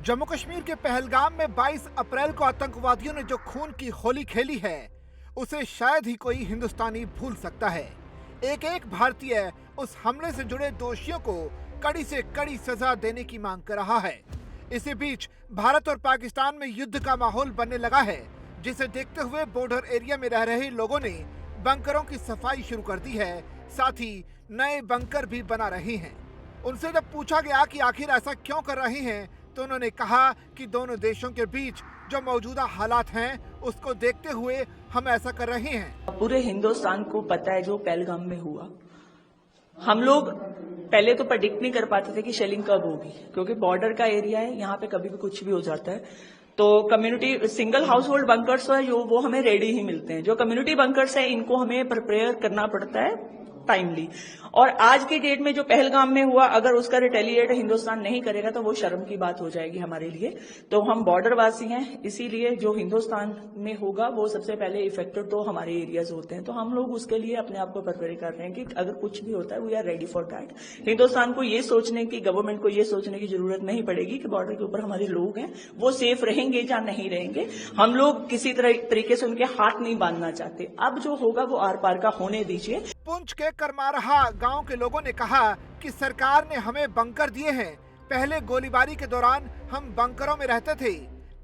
जम्मू कश्मीर के पहलगाम में 22 अप्रैल को आतंकवादियों ने जो खून की होली खेली है, उसे शायद ही कोई हिंदुस्तानी भूल सकता है। एक एक भारतीय उस हमले से जुड़े दोषियों को कड़ी से कड़ी सजा देने की मांग कर रहा है। इसी बीच भारत और पाकिस्तान में युद्ध का माहौल बनने लगा है, जिसे देखते हुए बॉर्डर एरिया में रह रहे लोगों ने बंकरों की सफाई शुरू कर दी है। साथ ही नए बंकर भी बना रहे हैं। उनसे जब पूछा गया कि आखिर ऐसा क्यों कर रहे हैं, तो उन्होंने कहा कि दोनों देशों के बीच जो मौजूदा हालात हैं, उसको देखते हुए हम ऐसा कर रहे हैं। पूरे हिंदुस्तान को पता है जो पहलगाम में हुआ। हम लोग पहले तो प्रेडिक्ट नहीं कर पाते थे कि शेलिंग कब होगी, क्योंकि बॉर्डर का एरिया है, यहाँ पे कभी भी कुछ भी हो जाता है। तो community single house hold bunkers है जो वो हमें रेडी ही मिलते हैं। जो कम्युनिटी बंकर्स है इनको हमें प्रिपेयर करना पड़ता है टाइमली। और आज की डेट में जो पहलगाम में हुआ, अगर उसका रिटेलिएट हिंदुस्तान नहीं करेगा तो वो शर्म की बात हो जाएगी हमारे लिए। तो हम बॉर्डरवासी हैं, इसीलिए जो हिंदुस्तान में होगा वो सबसे पहले इफेक्टेड तो हमारे एरियाज होते हैं। तो हम लोग उसके लिए अपने आप को प्रिपेयर कर रहे हैं कि अगर कुछ भी होता है we are ready for that. Hindustan को ये सोचने की, गवर्नमेंट को ये सोचने की जरूरत नहीं पड़ेगी कि बॉर्डर के ऊपर हमारे लोग हैं, वो सेफ रहेंगे या नहीं रहेंगे। हम लोग किसी तरीके से उनके हाथ नहीं बांधना चाहते। अब जो होगा वो आर पार का होने दीजिए। पुंछ के करमारहा गांव के लोगों ने कहा कि सरकार ने हमें बंकर दिए हैं। पहले गोलीबारी के दौरान हम बंकरों में रहते थे।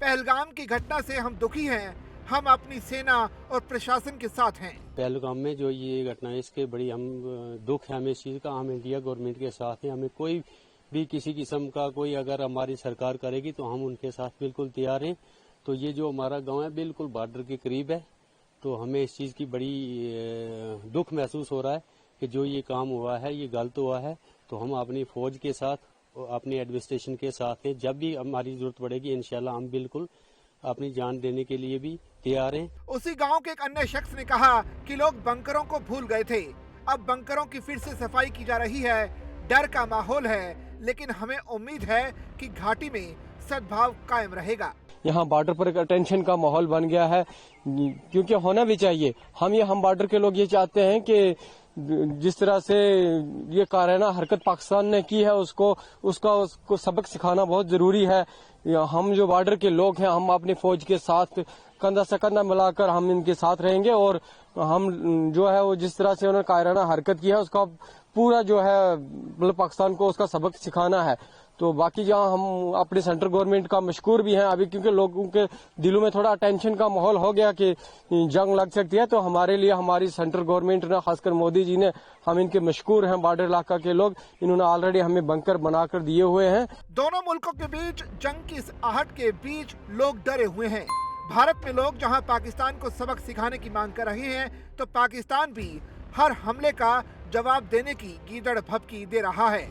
पहलगाम की घटना से हम दुखी हैं। हम अपनी सेना और प्रशासन के साथ हैं। पहलगाम में जो ये घटना है, इसके बड़ी हम दुख है हमें इस चीज का। हम इंडिया गवर्नमेंट के साथ हैं। हमें कोई भी किसी किस्म का कोई अगर हमारी सरकार करेगी तो हम उनके साथ बिल्कुल तैयार हैं। तो ये जो हमारा गाँव है बिल्कुल बॉर्डर के करीब है, तो हमें इस चीज की बड़ी दुख महसूस हो रहा है कि जो ये काम हुआ है ये गलत हुआ है। तो हम अपनी फौज के साथ, अपनी एडमिनिस्ट्रेशन के साथ हैं। जब भी हमारी जरूरत पड़ेगी इंशाल्लाह हम बिल्कुल अपनी जान देने के लिए भी तैयार हैं। उसी गांव के एक अन्य शख्स ने कहा कि लोग बंकरों को भूल गए थे। अब बंकरों की फिर से सफाई की जा रही है। डर का माहौल है, लेकिन हमें उम्मीद है कि घाटी में सद्भाव कायम रहेगा। यहाँ बॉर्डर पर एक टेंशन का माहौल बन गया है, क्योंकि होना भी चाहिए। हम बॉर्डर के लोग ये चाहते हैं कि जिस तरह से ये काराना हरकत पाकिस्तान ने की है उसको सबक सिखाना बहुत जरूरी है। हम जो बॉर्डर के लोग हैं, हम अपनी फौज के साथ कंधा से कंधा मिलाकर हम इनके साथ रहेंगे। और हम जो है वो जिस तरह से उन्होंने काराना हरकत की है उसका पूरा जो है मतलब पाकिस्तान को उसका सबक सिखाना है। तो बाकी जहाँ हम अपने सेंट्रल गवर्नमेंट का मशकूर भी हैं अभी, क्योंकि लोगों के दिलों में थोड़ा टेंशन का माहौल हो गया कि जंग लग सकती है। तो हमारे लिए हमारी सेंट्रल गवर्नमेंट ने, खासकर मोदी जी ने, हम इनके मशकूर हैं। बॉर्डर इलाका के लोग, इन्होंने ऑलरेडी हमें बंकर बनाकर दिए हुए हैं। दोनों मुल्कों के बीच जंग की इस आहट के बीच लोग डरे हुए हैं। भारत में लोग जहां पाकिस्तान को सबक सिखाने की मांग कर रहे हैं, तो पाकिस्तान भी हर हमले का जवाब देने की गीदड़ भभकी दे रहा है।